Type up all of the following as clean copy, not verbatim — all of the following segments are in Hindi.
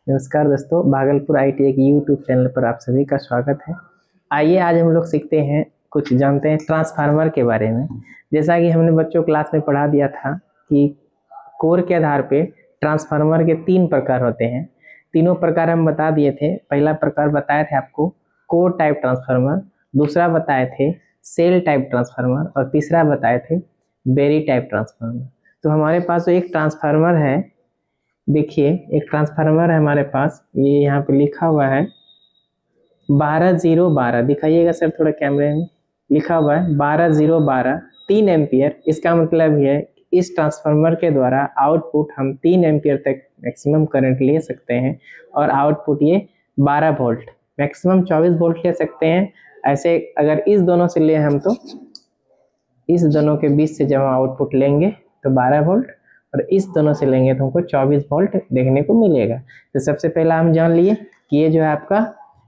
नमस्कार दोस्तों, भागलपुर आईटी के यूट्यूब चैनल पर आप सभी का स्वागत है। आइए आज हम लोग सीखते हैं, कुछ जानते हैं ट्रांसफार्मर के बारे में। जैसा कि हमने बच्चों क्लास में पढ़ा दिया था कि कोर के आधार पे ट्रांसफार्मर के 3 प्रकार होते हैं। तीनों प्रकार हम बता दिए थे। पहला प्रकार बताए थे आपको कोर टाइप ट्रांसफार्मर, दूसरा बताए थे सेल टाइप ट्रांसफार्मर और तीसरा बताए थे बेरी टाइप ट्रांसफार्मर। तो हमारे पास एक ट्रांसफार्मर है, देखिए एक ट्रांसफार्मर है हमारे पास, ये यहाँ पे लिखा हुआ है 12012। दिखाइएगा सर थोड़ा कैमरे में, लिखा हुआ है 12012 3 एम्पियर। इसका मतलब है इस ट्रांसफार्मर के द्वारा आउटपुट हम 3 एम्पियर तक मैक्सिमम करंट ले सकते हैं और आउटपुट ये 12 वोल्ट, मैक्सिमम 24 वोल्ट ले सकते हैं। ऐसे अगर इस दोनों से ले हम तो इस दोनों के बीच से जब हम आउटपुट लेंगे तो 12 वोल्ट और इस दोनों से लेंगे तो हमको 24 वोल्ट देखने को मिलेगा। तो सबसे पहला हम जान लिए कि ये जो है आपका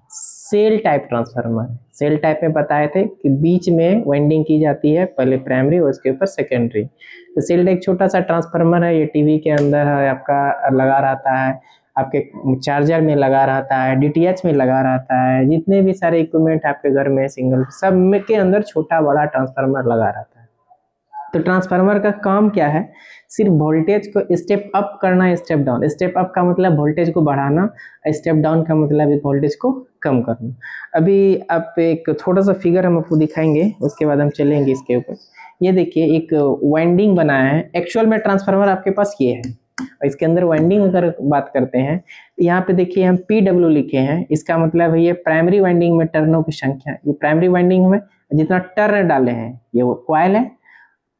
सेल टाइप ट्रांसफार्मर है। सेल टाइप में बताए थे कि बीच में वाइंडिंग की जाती है, पहले प्राइमरी और उसके ऊपर सेकेंडरी। तो सेल एक छोटा सा ट्रांसफार्मर है, ये टीवी के अंदर है आपका लगा रहता है, आपके चार्जर में लगा रहता है, डीटीएच में लगा रहता है, जितने भी सारे इक्विपमेंट आपके घर में सिंगल सब में के अंदर छोटा बड़ा ट्रांसफार्मर लगा रहता है। तो ट्रांसफार्मर का काम क्या है? सिर्फ वोल्टेज को स्टेप अप करना, स्टेप डाउन। स्टेप अप का मतलब वोल्टेज को बढ़ाना, स्टेप डाउन का मतलब वोल्टेज को कम करना। अभी आप एक थोड़ा सा फिगर हम आपको दिखाएंगे, उसके बाद हम चलेंगे इसके ऊपर। ये देखिए एक वाइंडिंग बनाया है, एक्चुअल में ट्रांसफार्मर आपके पास ये है और इसके अंदर वाइंडिंग अगर बात करते हैं तो यहाँ पे देखिए हम PW लिखे हैं। इसका मतलब है ये प्राइमरी वाइंडिंग में टर्नों की संख्या, ये प्राइमरी वाइंडिंग में जितना टर्न डाले हैं ये वो कॉइल है।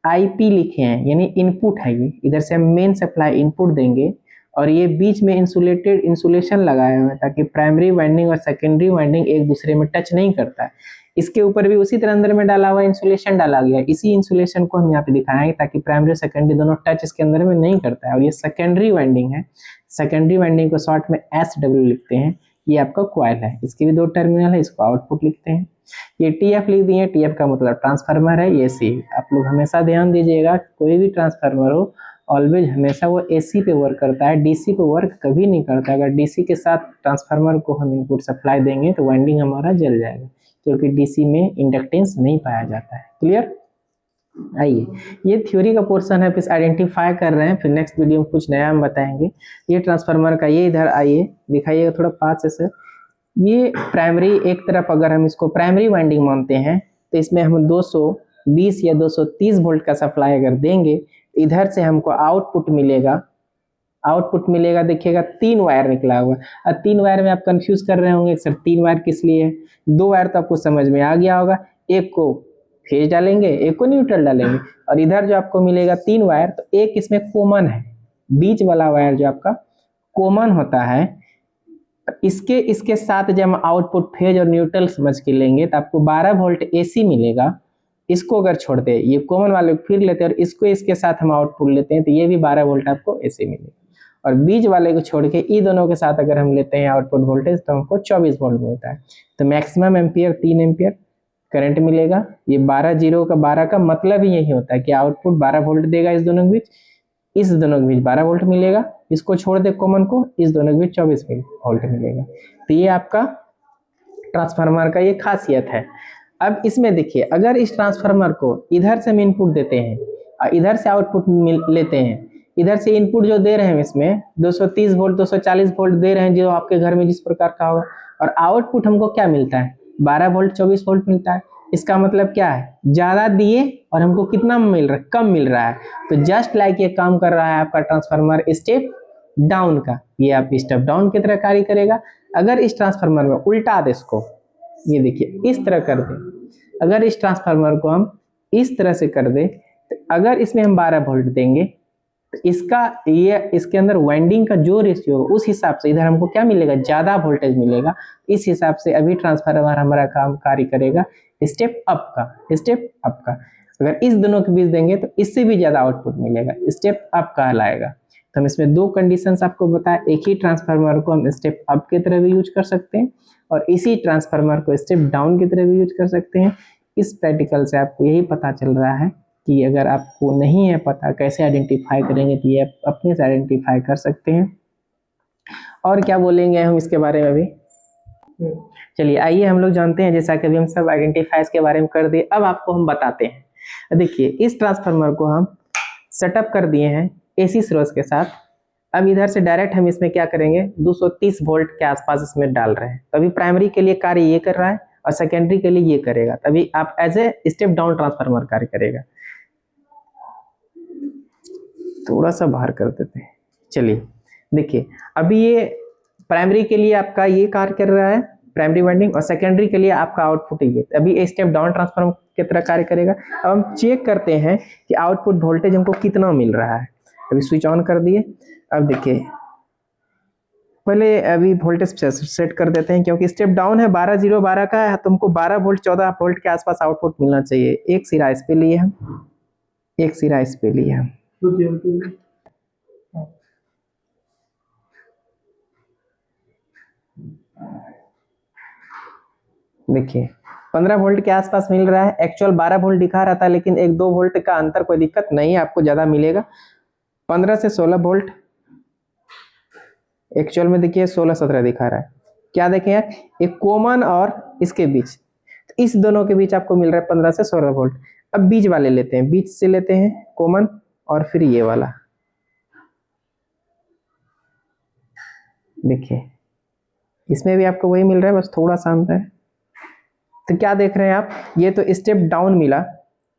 IP लिखे हैं यानी इनपुट है, ये इधर से हम मेन सप्लाई इनपुट देंगे और ये बीच में इंसुलेशन लगाया हुआ है ताकि प्राइमरी वाइंडिंग और सेकेंडरी वाइंडिंग एक दूसरे में टच नहीं करता है। इसके ऊपर भी उसी तरह अंदर में डाला हुआ इंसुलेशन डाला गया है। इसी इंसुलेशन को हम यहाँ पे दिखाएंगे ताकि प्राइमरी और सेकेंडरी दोनों टच इसके अंदर में नहीं करता है। और ये सेकेंडरी वाइंडिंग है, सेकेंडरी वाइंडिंग को शॉर्ट में SW लिखते हैं। ये आपका क्वाइल है, इसके भी 2 टर्मिनल है, इसको आउटपुट लिखते हैं। ये TF लिख दिए, TF का मतलब ट्रांसफार्मर है। ये AC, आप लोग हमेशा ध्यान दीजिएगा कोई भी ट्रांसफार्मर हो ऑलवेज हमेशा वो AC पे वर्क करता है, DC पे वर्क कभी नहीं करता। अगर DC के साथ ट्रांसफार्मर को हम इनपुट सप्लाई देंगे तो वाइंडिंग हमारा जल जाएगा, क्योंकि DC में इंडक्टेंस नहीं पाया जाता है। क्लियर? आइए, ये थ्योरी का पोर्शन है, फिर आइडेंटिफाई कर रहे हैं, फिर नेक्स्ट वीडियो में कुछ नया हम बताएंगे। ये ट्रांसफार्मर का, ये इधर आइए दिखाइएगा थोड़ा पास से सर। ये प्राइमरी एक तरफ अगर हम इसको प्राइमरी वाइंडिंग मानते हैं तो इसमें हम 220 या 230 वोल्ट का सप्लाई अगर देंगे तो इधर से हमको आउटपुट मिलेगा। आउटपुट मिलेगा, देखिएगा 3 वायर निकला हुआ। अब 3 वायर में आप कंफ्यूज कर रहे होंगे सर 3 वायर किस लिए है? 2 वायर तो आपको समझ में आ गया होगा, एक को फेज डालेंगे, एक को न्यूट्रल डालेंगे। और इधर जो आपको मिलेगा 3 वायर, तो एक इसमें कॉमन है, बीच वाला वायर जो आपका कॉमन होता है। इसके इसके साथ जब हम आउटपुट फेज और न्यूट्रल समझ के लेंगे तो आपको 12 वोल्ट AC मिलेगा। इसको अगर छोड़ते हैं, ये कॉमन वाले फिर लेते हैं और इसको इसके साथ हम आउटपुट लेते हैं तो ये भी 12 वोल्ट आपको AC मिलेगा। और बीच वाले को छोड़ के ई दोनों के साथ अगर हम लेते हैं आउटपुट वोल्टेज तो हमको 24 वोल्ट मिलता है। तो मैक्सिमम एम्पियर 3 एम्पियर करंट मिलेगा। ये 12 जीरो का 12 का मतलब ही यही होता है कि आउटपुट 12 वोल्ट देगा, इस दोनों के बीच, इस दोनों के बीच 12 वोल्ट मिलेगा। इसको छोड़ दे कॉमन को, इस दोनों के बीच 24 वोल्ट मिलेगा। तो ये आपका ट्रांसफार्मर का ये खासियत है। अब इसमें देखिए, अगर इस ट्रांसफार्मर को इधर से हम इनपुट देते हैं और इधर से आउटपुट लेते हैं, इधर से इनपुट जो दे रहे हैं इसमें 230 वोल्ट 240 वोल्ट दे रहे हैं जो आपके घर में जिस प्रकार का होगा, और आउटपुट हमको क्या मिलता है? 12 वोल्ट 24 वोल्ट मिलता है। इसका मतलब क्या है? ज्यादा दिए और हमको कितना मिल रहा है? कम मिल रहा है। तो जस्ट लाइक ये काम कर रहा है आपका ट्रांसफार्मर स्टेप डाउन का, ये आप स्टेप डाउन की तरह कार्य करेगा। अगर इस ट्रांसफार्मर में उल्टा दे इसको, ये देखिए इस तरह कर दे, अगर इस ट्रांसफार्मर को हम इस तरह से कर दे तो अगर इसमें हम 12 वोल्ट देंगे तो इसका ये इसके अंदर वाइंडिंग का जो रेशियो उस हिसाब से इधर हमको क्या मिलेगा? ज्यादा वोल्टेज मिलेगा। इस हिसाब से अभी ट्रांसफार्मर हमारा काम कार्य करेगा स्टेप अप का, स्टेप अप का। अगर इस दोनों के बीच देंगे तो इससे भी ज्यादा आउटपुट मिलेगा, स्टेप अप कहलाएगा। तो हम इसमें 2 कंडीशंस आपको बताया, एक ही ट्रांसफार्मर को हम स्टेप अप की तरह भी यूज कर सकते हैं और इसी ट्रांसफार्मर को स्टेप डाउन की तरह भी यूज कर सकते हैं। इस प्रैक्टिकल से आपको यही पता चल रहा है कि अगर आपको नहीं है पता कैसे आइडेंटिफाई करेंगे तो ये अपने से आइडेंटिफाई कर सकते हैं। और क्या बोलेंगे हम इसके बारे में भी। चलिए आइए हम लोग जानते हैं, जैसा कि अभी हम सब आइडेंटिफायर्स के बारे में कर दिए, अब आपको हम बताते हैं। देखिए इस ट्रांसफार्मर को हम सेटअप कर दिए हैं एसी स्रोत के साथ। अब इधर से डायरेक्ट हम इसमें क्या करेंगे, 230 वोल्ट के आसपास इसमें डाल रहे हैं। तभी प्राइमरी के लिए कार्य ये कर रहा है और सेकेंडरी के लिए ये करेगा, तभी आप as a step down transformer कार्य करेगा। थोड़ा सा बाहर कर देते हैं। चलिए देखिए अभी ये प्राइमरी के लिए आपका ये कार्य कर रहा है, प्राइमरी वाइंडिंग, और सेकेंडरी के लिए आपका आउटपुट ये अभी स्टेप डाउन ट्रांसफार्मर की तरह कार्य करेगा। अब हम चेक करते हैं कि आउटपुट वोल्टेज हमको कितना मिल रहा है। अभी स्विच ऑन कर दिए। अब देखिए पहले अभी वोल्टेज सेट कर देते हैं, क्योंकि स्टेप डाउन है 12 का है, तुमको 12 वोल्ट 14 वोल्ट के आसपास आउटपुट मिलना चाहिए। एक सिरा इस पे लिए हम, एक सिरा इस पे लिए हम। देखिए 15 वोल्ट के आसपास मिल रहा है, एक्चुअल 12 वोल्ट दिखा रहा था, लेकिन 1-2 वोल्ट का अंतर, कोई दिक्कत नहीं है, आपको ज्यादा मिलेगा। 15 से 16 वोल्ट, एक्चुअल में देखिए 16-17 दिखा रहा है। क्या देखें यार, एक कॉमन और इसके बीच, तो इस दोनों के बीच आपको मिल रहा है 15 से 16 वोल्ट। अब बीच वाले लेते हैं, बीच से लेते हैं कॉमन, और फिर ये वाला देखिए इसमें भी आपको वही मिल रहा है, बस थोड़ा सा अंतर है। तो क्या देख रहे हैं आप, ये तो स्टेप डाउन मिला,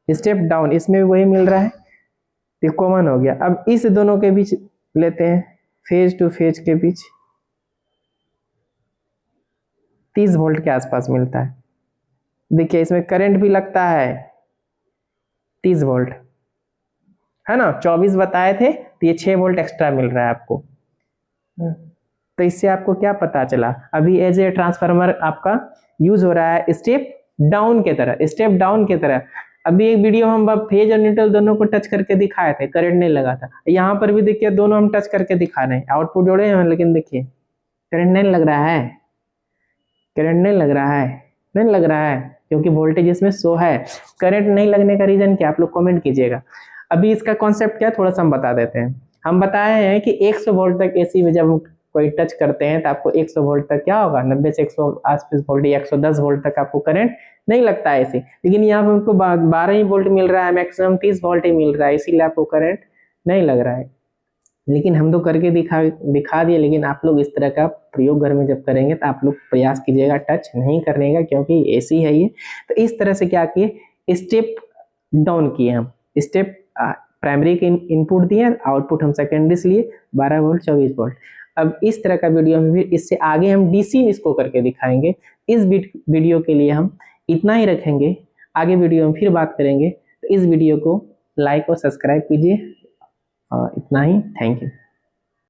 स्टेप डाउन, इसमें भी वही मिल रहा है, ये कॉमन हो गया। अब इस दोनों के बीच लेते हैं, फेज टू फेज के बीच 30 वोल्ट के आसपास मिलता है। देखिए इसमें करंट भी लगता है 30 वोल्ट, है ना, 24 बताए थे, तो ये 6 वोल्ट एक्स्ट्रा मिल रहा है आपको। तो इससे आपको क्या पता चला, अभी एज ए ट्रांसफार्मर आपका यूज हो रहा है स्टेप डाउन के तरह, स्टेप डाउन के तरह। अभी एक वीडियो हम फेज और न्यूट्रल दोनों को टच करके दिखाए थे, करंट नहीं लगा था। यहाँ पर भी देखिए दोनों हम टच करके दिखा रहे हैं, आउटपुट जोड़े हैं, लेकिन देखिए करंट नहीं लग रहा है, करंट नहीं लग रहा है, नहीं लग रहा है, क्योंकि वोल्टेज इसमें शो है। करंट नहीं लगने का रीजन क्या, आप लोग कमेंट कीजिएगा। अभी इसका कॉन्सेप्ट क्या थोड़ा सा हम बता देते हैं। हम बताए हैं कि 100 वोल्ट तक एसी में जब कोई टच करते हैं तो आपको 100 वोल्ट तक क्या होगा, 90 से 100 आसपास वोल्ट या 110 वोल्ट तक आपको करंट नहीं लगता है एसी। लेकिन यहाँ पे उनको 12 ही वोल्ट मिल रहा है, मैक्सिमम 30 वोल्ट ही मिल रहा है, इसीलिए आपको करंट नहीं लग रहा है। लेकिन हम तो करके दिखा दिए, लेकिन आप लोग इस तरह का प्रयोग घर में जब करेंगे तो आप लोग प्रयास कीजिएगा टच नहीं करने का, क्योंकि एसी है ये। तो इस तरह से क्या किए, स्टेप डाउन किए हम, स्टेप प्राइमरी के इनपुट दिए, आउटपुट हम सेकेंडरी से लिए 12 वोल्ट 24 वोल्ट। अब इस तरह का वीडियो में फिर इससे आगे हम डीसी इसको करके दिखाएंगे। इस वीडियो के लिए हम इतना ही रखेंगे, आगे वीडियो में फिर बात करेंगे। तो इस वीडियो को लाइक और सब्सक्राइब कीजिए, इतना ही, थैंक यू।